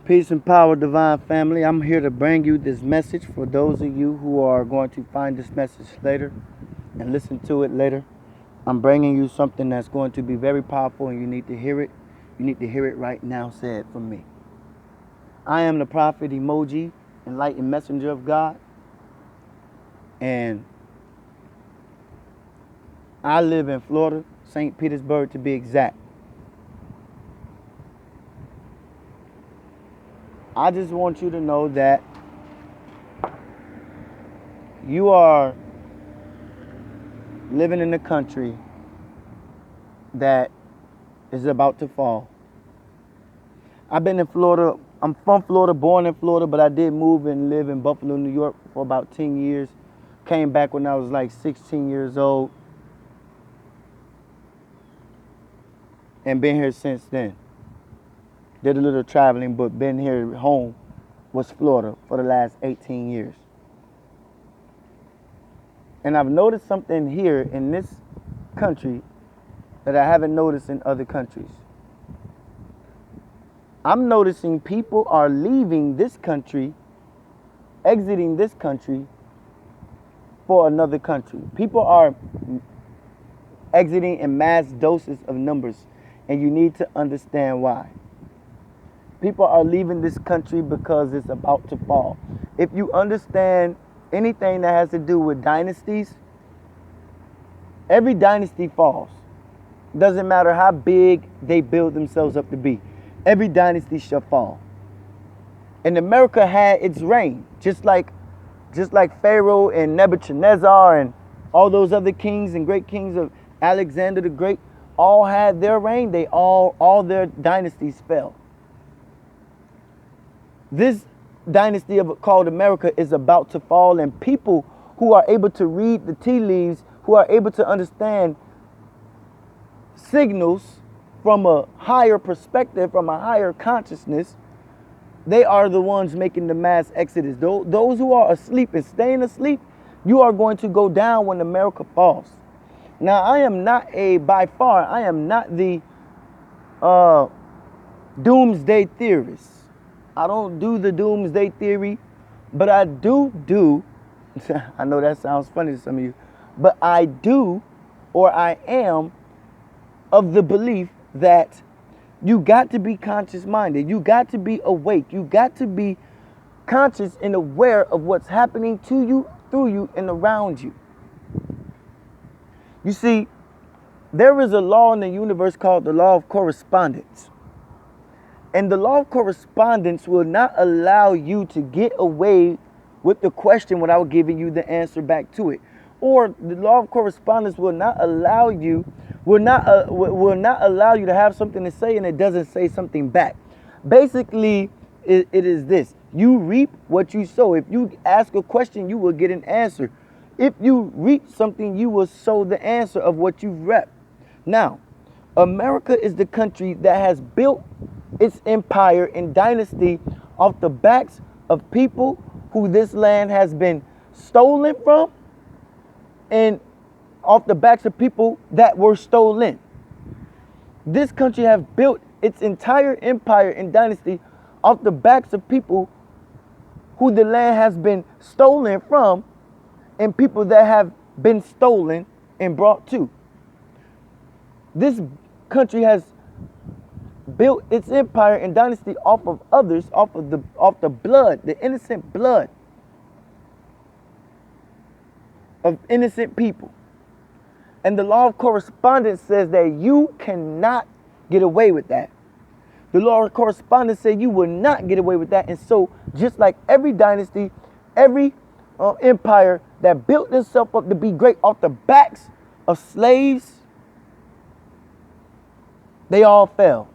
Peace and power, divine family. I'm here to bring you this message for those of you who are going to find this message later and listen to it later. I'm bringing you something that's going to be very powerful and you need to hear it. You need to hear it right now, said from me. I am the prophet Emog, Enlightened messenger of God. And I live in Florida, St. Petersburg to be exact. I just want you to know that you are living in a country that is about to fall. I've been in Florida. I'm from Florida, born in Florida, but I did move and live in Buffalo, New York for about 10 years. Came back when I was like 16 years old and been here since then. Did a little traveling, but been here home was Florida for the last 18 years. And I've noticed something here in this country that I haven't noticed in other countries. I'm noticing people are leaving this country, exiting this country for another country. People are exiting in mass doses of numbers, and you need to understand why. People are leaving this country because it's about to fall. If you understand anything that has to do with dynasties, every dynasty falls. Doesn't matter how big they build themselves up to be. Every dynasty shall fall. And America had its reign, just like Pharaoh and Nebuchadnezzar and all those other kings and great kings of Alexander the Great all had their reign. They all their dynasties fell. This dynasty called America is about to fall, and people who are able to read the tea leaves, who are able to understand signals from a higher perspective, from a higher consciousness, they are the ones making the mass exodus. Those who are asleep and staying asleep, you are going to go down when America falls. Now, I am not the doomsday theorist. I don't do the doomsday theory, but I do, I know that sounds funny to some of you, but I am of the belief that you got to be conscious-minded. You got to be awake. You got to be conscious and aware of what's happening to you, through you, and around you. You see, there is a law in the universe called the law of correspondence. And the law of correspondence will not allow you to get away with the question without giving you the answer back to it. Or the law of correspondence will not allow you to have something to say and it doesn't say something back. Basically, it is this. You reap what you sow. If you ask a question, you will get an answer. If you reap something, you will sow the answer of what you rep. Now, America is the country that has built its empire and dynasty off the backs of people who this land has been stolen from, and off the backs of people that were stolen. This country has built its entire empire and dynasty off the backs of people who the land has been stolen from, and people that have been stolen and brought to. This country has built its empire and dynasty off of others, off the blood, the innocent blood of innocent people. And the law of correspondence says that you cannot get away with that. The law of correspondence says you will not get away with that. And so, just like every dynasty, every empire that built itself up to be great off the backs of slaves, they all fell.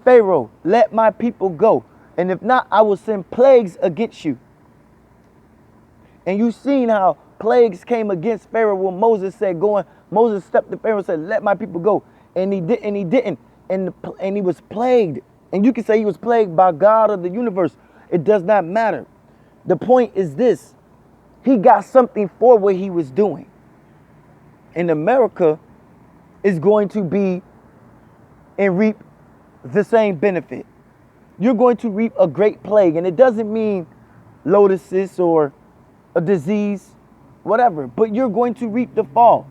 Pharaoh, let my people go. And if not, I will send plagues against you. And you've seen how plagues came against Pharaoh when Moses said, Moses stepped to Pharaoh and said, let my people go. And he didn't. And he was plagued. And you can say he was plagued by God or the universe. It does not matter. The point is this. He got something for what he was doing. And America is going to be and reap the same benefit. you're going to reap a great plague. And it doesn't mean lotuses or a disease, whatever, but you're going to reap the fall.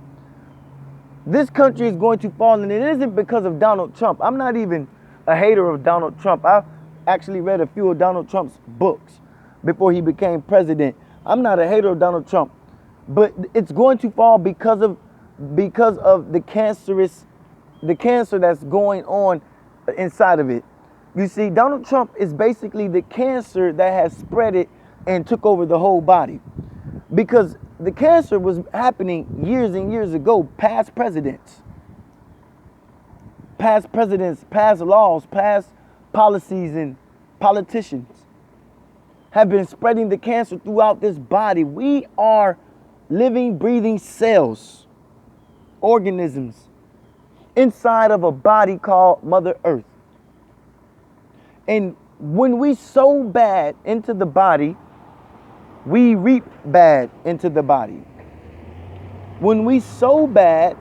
This country is going to fall, and it isn't because of Donald Trump. I'm not even a hater of Donald Trump. I actually read a few of Donald Trump's books before he became president. I'm not a hater of Donald Trump, but it's going to fall because of the cancer that's going on inside of it. You see, Donald Trump is basically the cancer that has spread it and took over the whole body. Because the cancer was happening years and years ago, past presidents, past laws, past policies, and politicians have been spreading the cancer throughout this body. We are living, breathing cells, organisms, inside of a body called Mother Earth. And when we sow bad into the body, we reap bad into the body. When we sow bad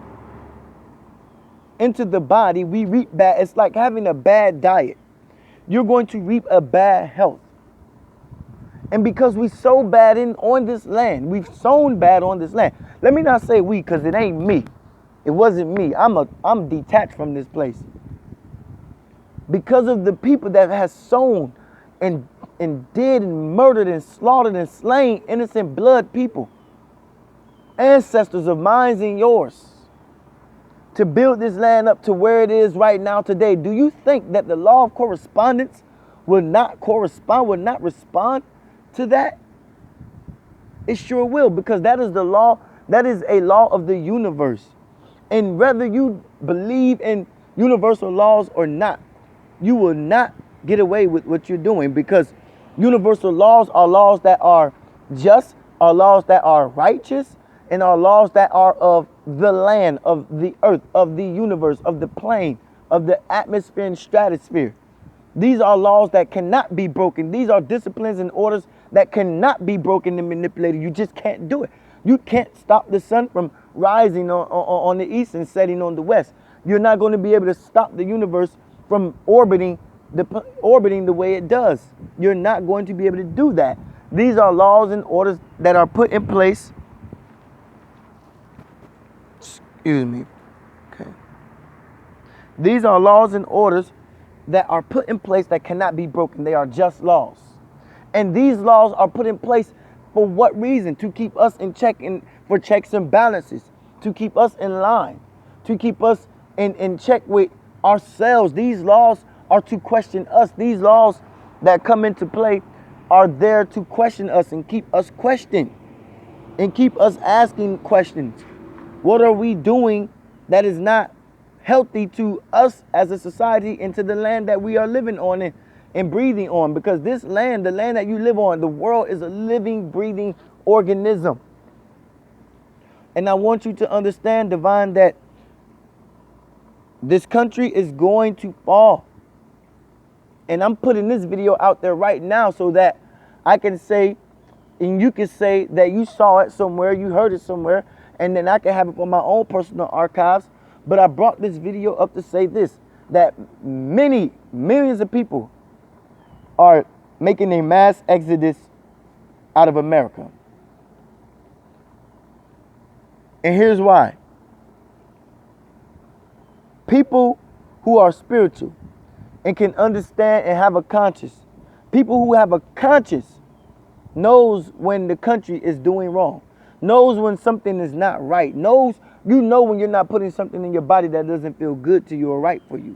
into the body, we reap bad. It's like having a bad diet. You're going to reap a bad health. And because we sow bad on this land, we've sown bad on this land. Let me not say we, because it ain't me. It wasn't me. I'm detached from this place. Because of the people that has sown and did and murdered and slaughtered and slain innocent blood people, ancestors of mine and yours, to build this land up to where it is right now today. Do you think that the law of correspondence will not respond to that? It sure will, because that is the law. That is a law of the universe. And whether you believe in universal laws or not, you will not get away with what you're doing, because universal laws are laws that are just, are laws that are righteous, and are laws that are of the land, of the earth, of the universe, of the plane, of the atmosphere and stratosphere. These are laws that cannot be broken. These are disciplines and orders that cannot be broken and manipulated. You just can't do it. You can't stop the sun from rising on the east and setting on the west. You're not going to be able to stop the universe from orbiting the way it does. You're not going to be able to do that. These are laws and orders that are put in place. Excuse me. Okay. These are laws and orders that are put in place that cannot be broken. They are just laws. And these laws are put in place for what reason? To keep us in check, and for checks and balances, to keep us in line, to keep us in check with ourselves. These laws are to question us. These laws that come into play are there to question us and keep us questioning and keep us asking questions. What are we doing that is not healthy to us as a society and to the land that we are living on and breathing on? Because this land, the land that you live on, the world is a living, breathing organism. And I want you to understand, Divine, that this country is going to fall. And I'm putting this video out there right now so that I can say, and you can say that you saw it somewhere, you heard it somewhere, and then I can have it for my own personal archives. But I brought this video up to say this, that millions of people are making a mass exodus out of America. And here's why. People who are spiritual and can understand and have a conscience, people who have a conscience knows when the country is doing wrong, knows when something is not right, knows, you know when you're not putting something in your body that doesn't feel good to you or right for you.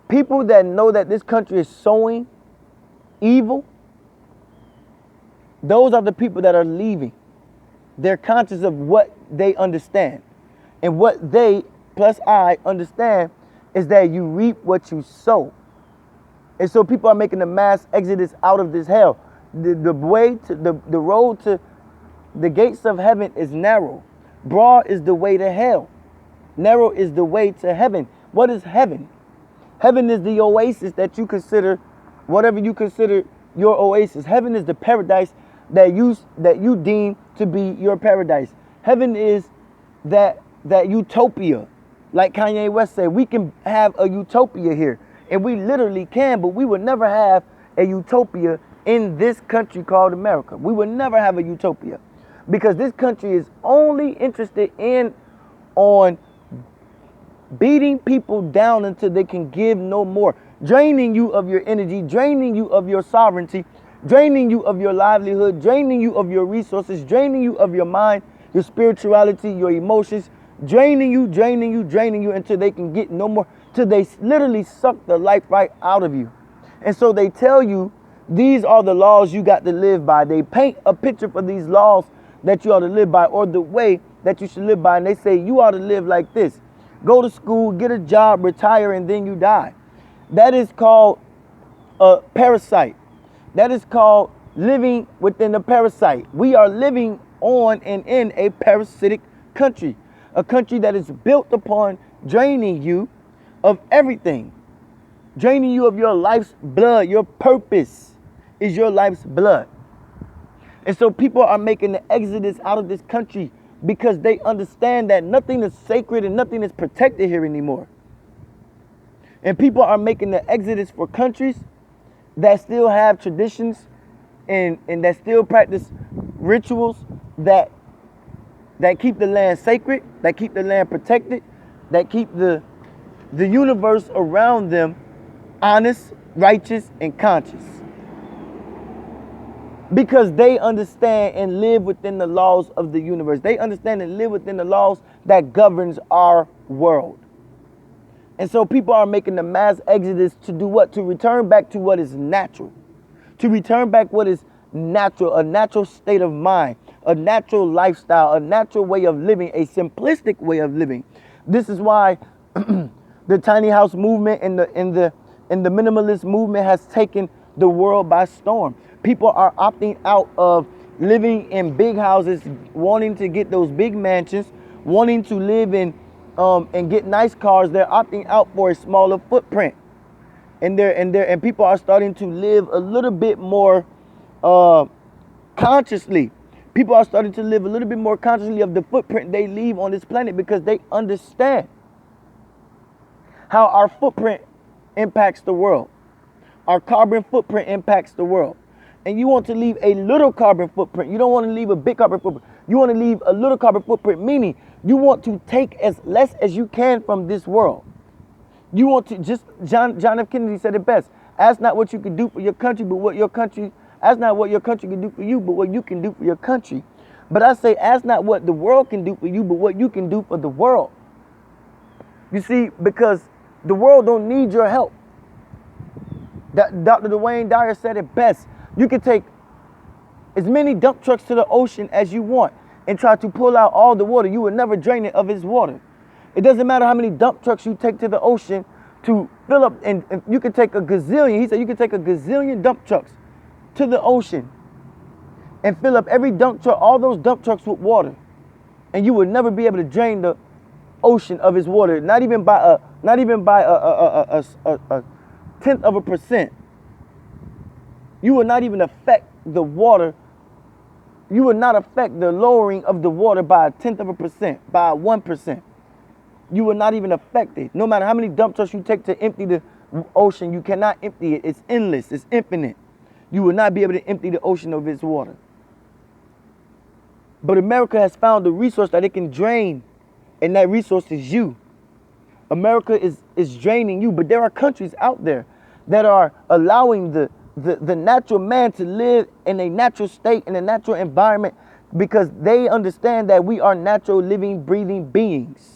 People that know that this country is sowing evil, those are the people that are leaving. They're conscious of what they understand. And what they, plus I, understand is that you reap what you sow. And so people are making a mass exodus out of this hell. The road to the gates of heaven is narrow. Broad is the way to hell. Narrow is the way to heaven. What is heaven? Heaven is the oasis that you consider, whatever you consider your oasis. Heaven is the paradise that you deem to be your paradise. Heaven is that utopia. Like Kanye West said, we can have a utopia here. And we literally can, but we would never have a utopia in this country called America. We would never have a utopia because this country is only interested on beating people down until they can give no more, draining you of your energy, draining you of your sovereignty, draining you of your livelihood, draining you of your resources, draining you of your mind, your spirituality, your emotions, draining you until they can get no more, till they literally suck the life right out of you. And so they tell you, these are the laws you got to live by. They paint a picture for these laws that you ought to live by, or the way that you should live by. And they say you ought to live like this. Go to school, get a job, retire, and then you die. That is called a parasite. That is called living within a parasite. We are living on and in a parasitic country. A country that is built upon draining you of everything. Draining you of your life's blood. Your purpose is your life's blood. And so people are making the exodus out of this country because they understand that nothing is sacred and nothing is protected here anymore. And people are making the exodus for countries that still have traditions and that still practice rituals that keep the land sacred, that keep the land protected, that keep the universe around them honest, righteous, and conscious. Because they understand and live within the laws of the universe. They understand and live within the laws that governs our world. And so people are making the mass exodus to do what? To return back to what is natural. To return back what is natural, a natural state of mind, a natural lifestyle, a natural way of living, a simplistic way of living. This is why the tiny house movement and the minimalist movement has taken the world by storm. People are opting out of living in big houses, wanting to get those big mansions, wanting to live in and get nice cars. They're opting out for a smaller footprint, and people are starting to live a little bit more consciously. People are starting to live a little bit more consciously of the footprint they leave on this planet, because they understand how our footprint impacts the world. Our carbon footprint impacts the world. And you want to leave a little carbon footprint. You don't want to leave a big carbon footprint. You want to leave a little carbon footprint, meaning you want to take as less as you can from this world. You want to just, John F. Kennedy said it best. Ask not what you can do for your country, but what your country, ask not what your country can do for you, but what you can do for your country. But I say, ask not what the world can do for you, but what you can do for the world. You see, because the world don't need your help. Dr. Dwayne Dyer said it best. You can take as many dump trucks to the ocean as you want and try to pull out all the water. You will never drain it of its water. It doesn't matter how many dump trucks you take to the ocean to fill up, and you can take a gazillion. He said you can take a gazillion dump trucks to the ocean and fill up every dump truck, all those dump trucks with water, and you will never be able to drain the ocean of its water. Not even by a 0.1%. You will not even affect the water. You will not affect the lowering of the water by 0.1%, by 1%. You will not even affect it. No matter how many dump trucks you take to empty the ocean, you cannot empty it. It's endless. It's infinite. You will not be able to empty the ocean of its water. But America has found a resource that it can drain, and that resource is you. America is draining you, but there are countries out there that are allowing the natural man to live in a natural state, in a natural environment, because they understand that we are natural, living, breathing beings.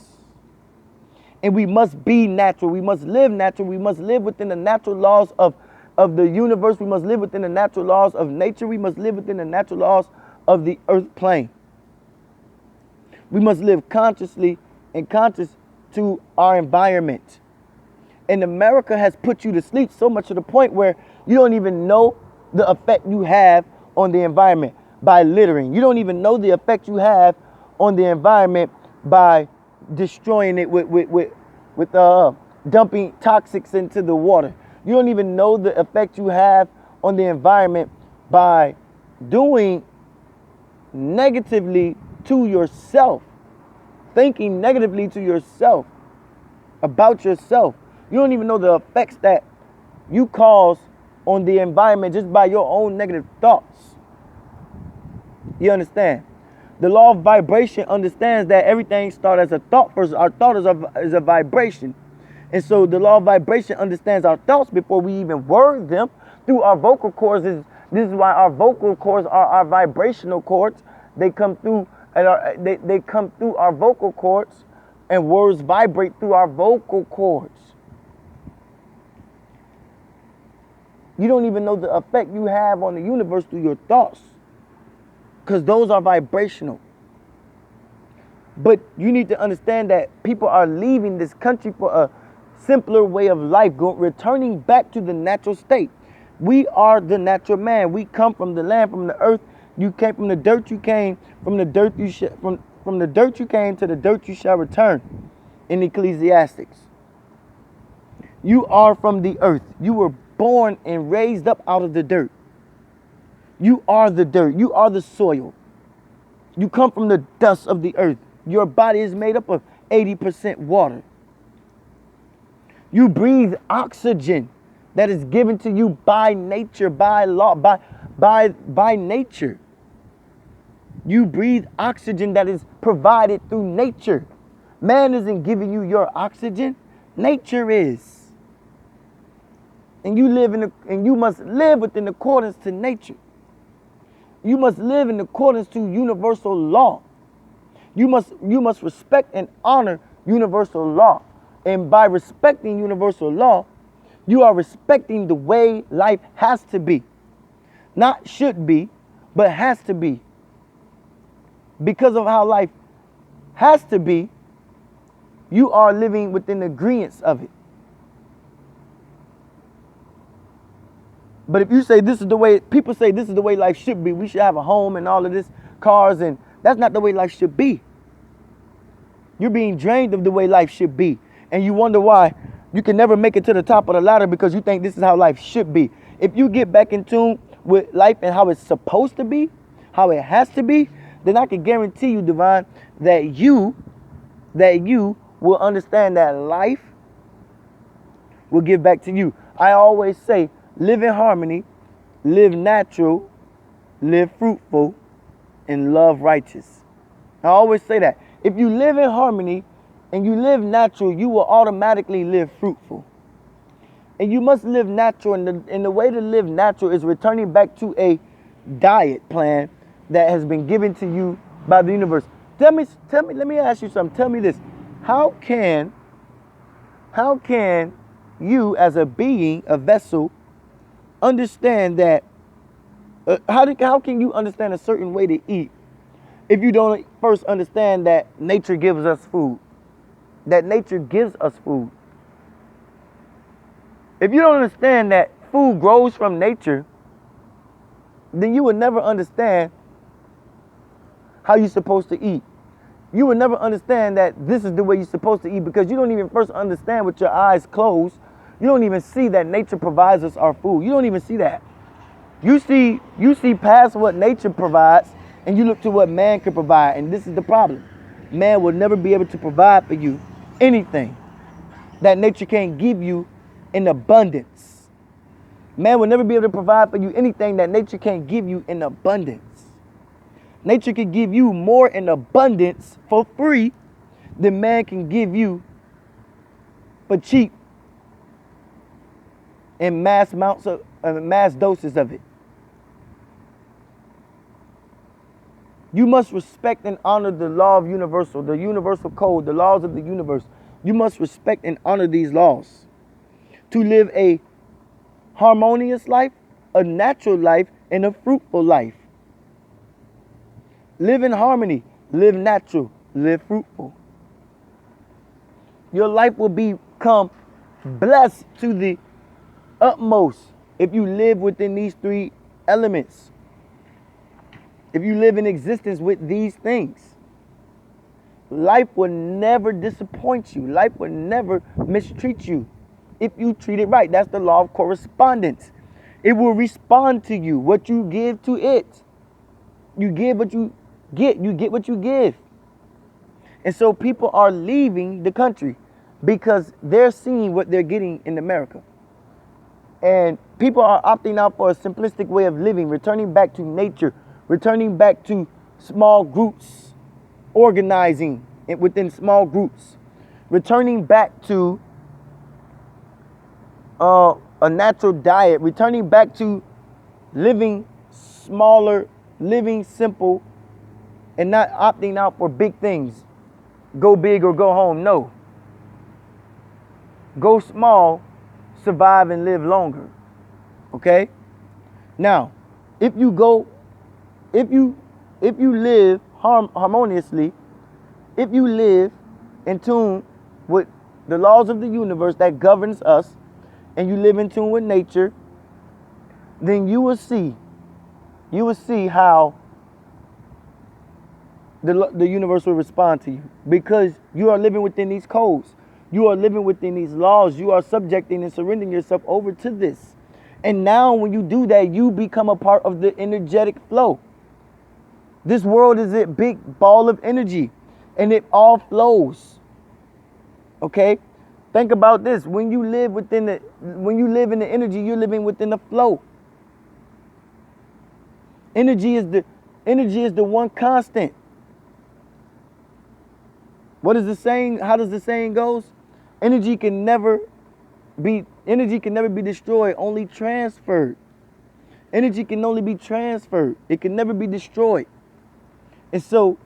And we must be natural. We must live natural. We must live within the natural laws of the universe. We must live within the natural laws of nature. We must live within the natural laws of the earth plane. We must live consciously and conscious to our environment. And America has put you to sleep so much to the point where you don't even know the effect you have on the environment by littering. You don't even know the effect you have on the environment by destroying it with dumping toxics into the water. You don't even know the effect you have on the environment by doing negatively to yourself, thinking negatively to yourself, about yourself. You don't even know the effects that you cause on the environment just by your own negative thoughts. You understand? The law of vibration understands that everything starts as a thought first. Our thought is a vibration. And so the law of vibration understands our thoughts before we even word them through our vocal cords. This is why our vocal cords are our vibrational cords. They come through and they come through our vocal cords, and words vibrate through our vocal cords. You don't even know the effect you have on the universe through your thoughts, because those are vibrational. But you need to understand that people are leaving this country for a simpler way of life, returning back to the natural state. We are the natural man. We come from the land, from the earth. You came from the dirt. You came from the dirt. From the dirt you came, to the dirt you shall return. In Ecclesiastics. You are from the earth. You were born and raised up out of the dirt. You are the dirt. You are the soil. You come from the dust of the earth. Your body is made up of 80% water. You breathe oxygen that is given to you by nature, by law, by nature. You breathe oxygen that is provided through nature. Man isn't giving you your oxygen. Nature is. And you must live within accordance to nature. You must live in accordance to universal law. You must respect and honor universal law. And by respecting universal law, you are respecting the way life has to be. Not should be, but has to be. Because of how life has to be, you are living within the agreeance of it. But if you say this is the way, people say this is the way life should be, we should have a home and all of this, cars, and that's not the way life should be. You're being drained of the way life should be. And you wonder why you can never make it to the top of the ladder, because you think this is how life should be. If you get back in tune with life and how it's supposed to be, how it has to be, then I can guarantee you, Divine, that you will understand that life will give back to you. I always say, live in harmony, live natural, live fruitful, and love righteous. I always say that. If you live in harmony and you live natural, you will automatically live fruitful. And you must live natural, and the way to live natural is returning back to a diet plan that has been given to you by the universe. Tell me, let me ask you something. Tell me this. How can you as a being, a vessel, understand that, how can you understand a certain way to eat if you don't first understand that nature gives us food? That nature gives us food. If you don't understand that food grows from nature, then you will never understand how you're supposed to eat. You will never understand that this is the way you're supposed to eat, because you don't even first understand with your eyes closed. You don't even see that nature provides us our food. You don't even see that. You see past what nature provides, and you look to what man can provide. And this is the problem. Man will never be able to provide for you anything that nature can't give you in abundance. Man will never be able to provide for you anything that nature can't give you in abundance. Nature can give you more in abundance for free than man can give you for cheap in mass doses of it. You must respect and honor the law of the universal code, the laws of the universe. You must respect and honor these laws to live a harmonious life, a natural life, and a fruitful life. Live in harmony, live natural, live fruitful. Your life will become blessed to the utmost if you live within these three elements. If you live in existence with these things, life will never disappoint you. Life will never mistreat you if you treat it right. That's the law of correspondence. It will respond to you, what you give to it. You give what you get. You get what you give. And so people are leaving the country. because they're seeing what they're getting in America. And people are opting out for a simplistic way of living, returning back to nature, returning back to small groups, organizing within small groups, returning back to a natural diet, returning back to living smaller, living simple, and not opting out for big things. Go big or go home. No. Go small, survive and live longer. Okay? Now, if you live harmoniously, if you live in tune with the laws of the universe that governs us, and you live in tune with nature, then you will see how the universe will respond to you, because you are living within these codes. You are living within these laws. You are subjecting and surrendering yourself over to this. And now when you do that, you become a part of the energetic flow. This world is a big ball of energy, and it all flows. Okay? Think about this. When you live in the energy, you're living within the flow. Energy is the one constant. What is the saying? How does the saying goes? Energy can never be destroyed, only transferred. Energy can only be transferred. It can never be destroyed. And so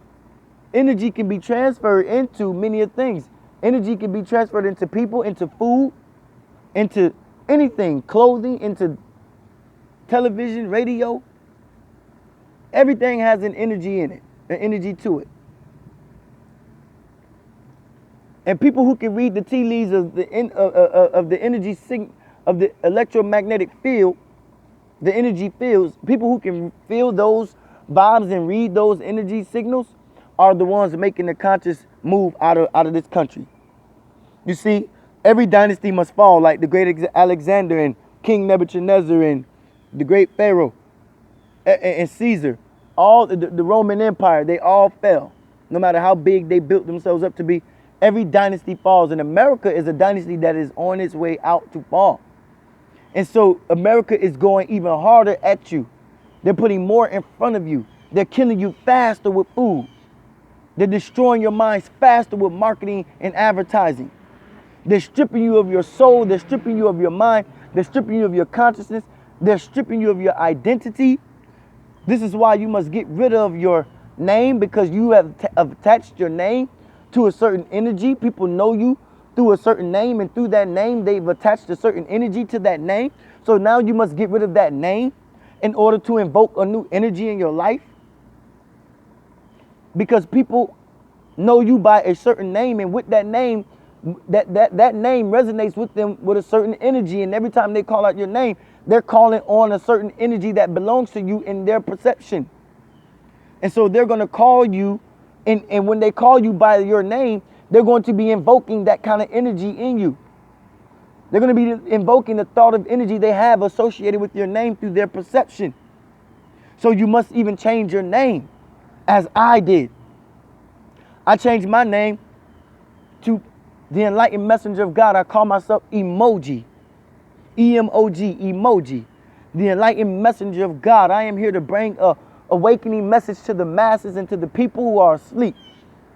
energy can be transferred into many things. Energy can be transferred into people, into food, into anything, clothing, into television, radio. Everything has an energy in it, an energy to it. And people who can read the tea leaves of the energy of the electromagnetic field, the energy fields, people who can feel those vibes and read those energy signals are the ones making the conscious move out of this country. You see, every dynasty must fall, like the great Alexander and King Nebuchadnezzar and the great Pharaoh and Caesar. All the Roman Empire, they all fell. No matter how big they built themselves up to be, every dynasty falls. And America is a dynasty that is on its way out to fall. And so America is going even harder at you. They're putting more in front of you. They're killing you faster with food. They're destroying your minds faster with marketing and advertising. They're stripping you of your soul. They're stripping you of your mind. They're stripping you of your consciousness. They're stripping you of your identity. This is why you must get rid of your name, because you have attached your name to a certain energy. People know you through a certain name, and through that name, they've attached a certain energy to that name. So now you must get rid of that name in order to invoke a new energy in your life. Because people know you by a certain name, and with that name, that name resonates with them with a certain energy. And every time they call out your name, they're calling on a certain energy that belongs to you in their perception. And so they're going to call you, and when they call you by your name, they're going to be invoking that kind of energy in you. They're going to be invoking the thought of energy they have associated with your name through their perception. So you must even change your name, as I did. I changed my name to the Enlightened Messenger of God. I call myself Emoji. E-M-O-G, Emoji. The Enlightened Messenger of God. I am here to bring a awakening message to the masses and to the people who are asleep.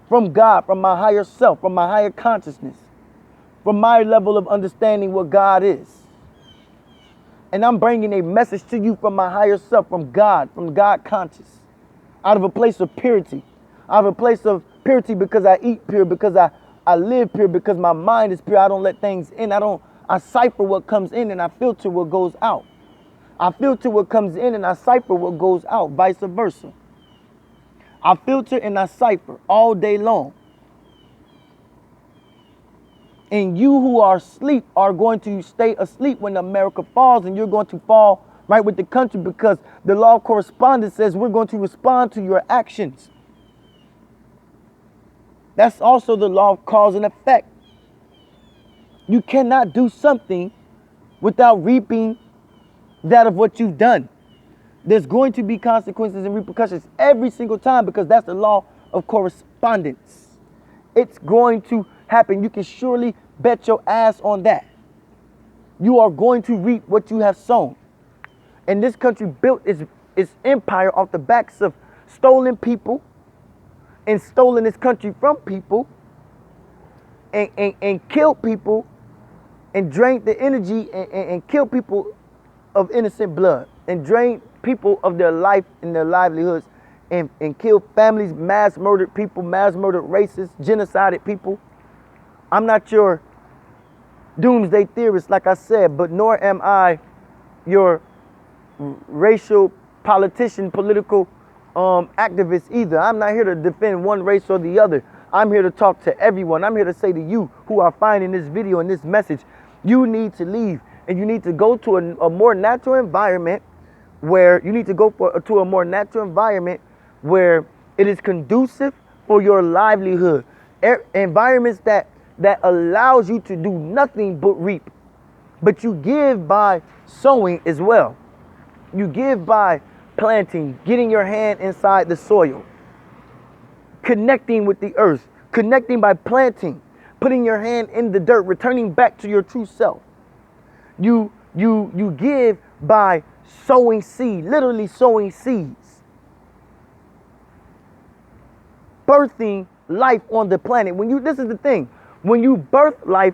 From God, from my higher self, from my higher consciousness, from my level of understanding what God is. And I'm bringing a message to you from my higher self, from God conscious, out of a place of purity, out of a place of purity because I eat pure, because I live pure, because my mind is pure. I don't let things in. I cipher what comes in and I filter what goes out. I filter what comes in and I cipher what goes out, vice versa. I filter and I cipher all day long. And you who are asleep are going to stay asleep when America falls, and you're going to fall right with the country, because the law of correspondence says we're going to respond to your actions. That's also the law of cause and effect. You cannot do something without reaping that of what you've done. There's going to be consequences and repercussions every single time, because that's the law of correspondence. It's going to happen. You can surely Bet your ass on that. You are going to reap what you have sown. And this country built its empire off the backs of stolen people and stolen this country from people and killed people and drained the energy and killed people of innocent blood and drained people of their life and their livelihoods and killed families, mass murdered people, mass murdered racists, genocided people. I'm not your doomsday theorist, like I said, but nor am I your racial politician, political activist either. I'm not here to defend one race or the other. I'm here to talk to everyone. I'm here to say to you who are finding this video and this message, you need to leave and you need to go to a more natural environment where to a more natural environment where it is conducive for your livelihood. Environments that allows you to do nothing but reap. But you give by sowing as well. You give by planting, getting your hand inside the soil, connecting with the earth, connecting by planting, putting your hand in the dirt, returning back to your true self. You give by sowing seed, literally sowing seeds, birthing life on the planet. This is the thing, when you birth life,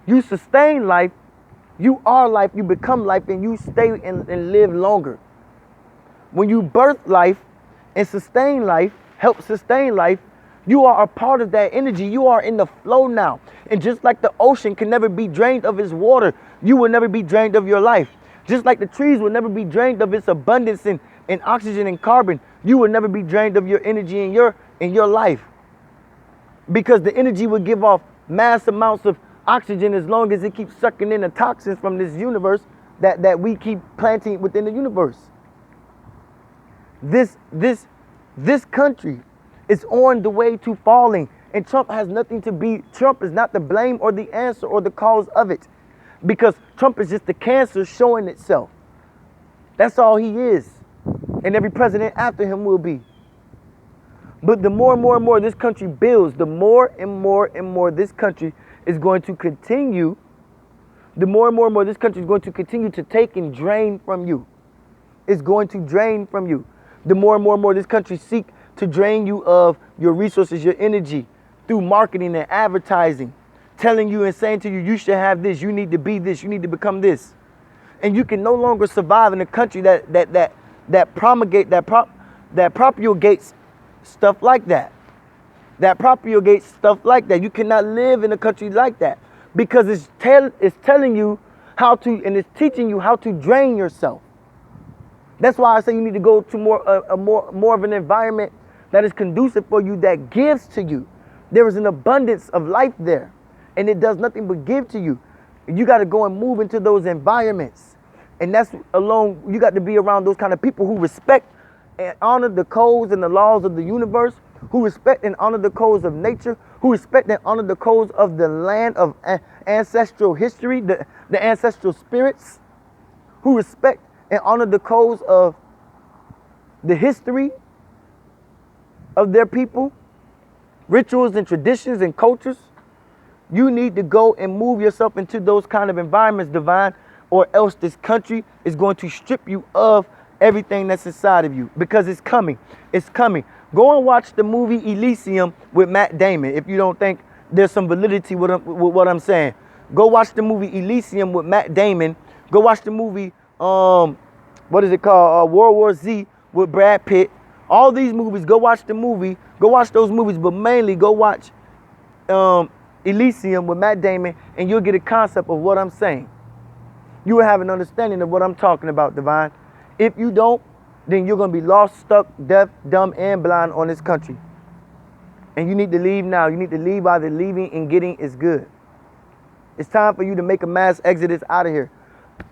you sustain life, you are life, you become life, and you stay and live longer. When you birth life and sustain life, help sustain life, you are a part of that energy. You are in the flow now. And just like the ocean can never be drained of its water, you will never be drained of your life. Just like the trees will never be drained of its abundance in oxygen and carbon, you will never be drained of your energy in your life. Because the energy will give off mass amounts of oxygen as long as it keeps sucking in the toxins from this universe that we keep planting within the universe. This country is on the way to falling, and Trump is not the blame or the answer or the cause of it, because Trump is just the cancer showing itself. That's all he is, and every president after him will be. But the more and more this country builds, the more and more this country is going to continue. The more and more this country is going to continue to take and drain from you. It's going to drain from you. The more and more this country seek to drain you of your resources, your energy, through marketing and advertising, telling you and saying to you, you should have this, you need to be this, you need to become this. And you can no longer survive in a country that propagates stuff like that. That propagates stuff like that. You cannot live in a country like that, because it's telling you how to, and it's teaching you how to drain yourself. That's why I say you need to go to more of an environment that is conducive for you, that gives to you. There is an abundance of life there, and it does nothing but give to you. You got to go and move into those environments, and you got to be around those kind of people who respect and honor the codes and the laws of the universe, who respect and honor the codes of nature, who respect and honor the codes of the land of ancestral history, the ancestral spirits, who respect and honor the codes of the history of their people, rituals and traditions and cultures. You need to go and move yourself into those kind of environments, Divine, or else this country is going to strip you of everything that's inside of you, because it's coming. It's coming. Go and watch the movie Elysium with Matt Damon if you don't think there's some validity with what I'm saying. Go watch the movie Elysium with Matt Damon. Go watch the movie, what is it called? World War Z with Brad Pitt. All these movies, go watch the movie. Go watch those movies, but mainly go watch Elysium with Matt Damon, and you'll get a concept of what I'm saying. You will have an understanding of what I'm talking about, Divine. If you don't, then you're going to be lost, stuck, deaf, dumb, and blind on this country. And you need to leave now. You need to leave while the leaving and getting is good. It's time for you to make a mass exodus out of here.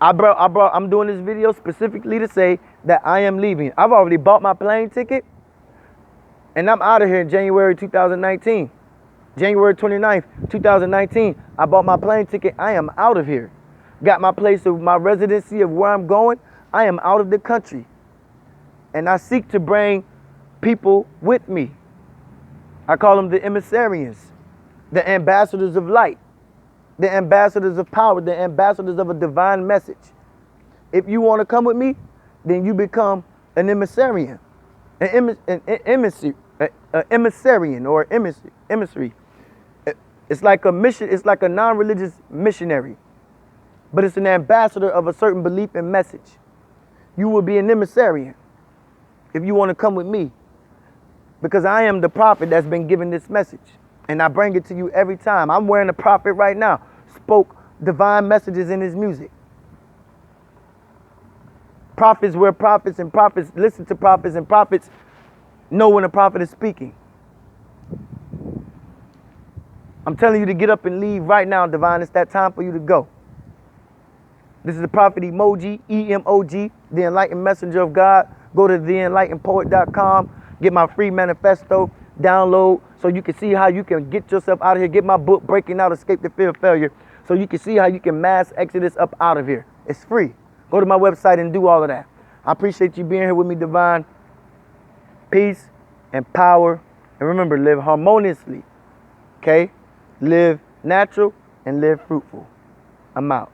I'm doing this video specifically to say that I am leaving. I've already bought my plane ticket, and I'm out of here in January 2019. January 29th, 2019, I bought my plane ticket. I am out of here. Got my place of my residency of where I'm going. I am out of the country. And I seek to bring people with me. I call them the emissarians, the ambassadors of light. the ambassadors of power, the ambassadors of a divine message. If you want to come with me, then you become an emissarian, an emissarian or emissary. It's like a mission. It's like a non-religious missionary, but it's an ambassador of a certain belief and message. You will be an emissarian if you want to come with me, because I am the prophet that's been given this message, and I bring it to you every time. I'm wearing a prophet right now. Spoke divine messages in his music. Prophets were prophets, and prophets listen to prophets, and prophets know when a prophet is speaking. I'm telling you to get up and leave right now, Divine. It's that time for you to go. This is the prophet Emoji, E-M-O-G, the enlightened messenger of God. Go to theenlightenedpoet.com. Get my free manifesto. Download so you can see how you can get yourself out of here. Get my book, Breaking Out, Escape the Fear of Failure, so you can see how you can mass exodus up out of here. It's free. Go to my website and do all of that. I appreciate you being here with me, Divine. Peace and power. And remember, live harmoniously. Okay? Live natural and live fruitful. I'm out.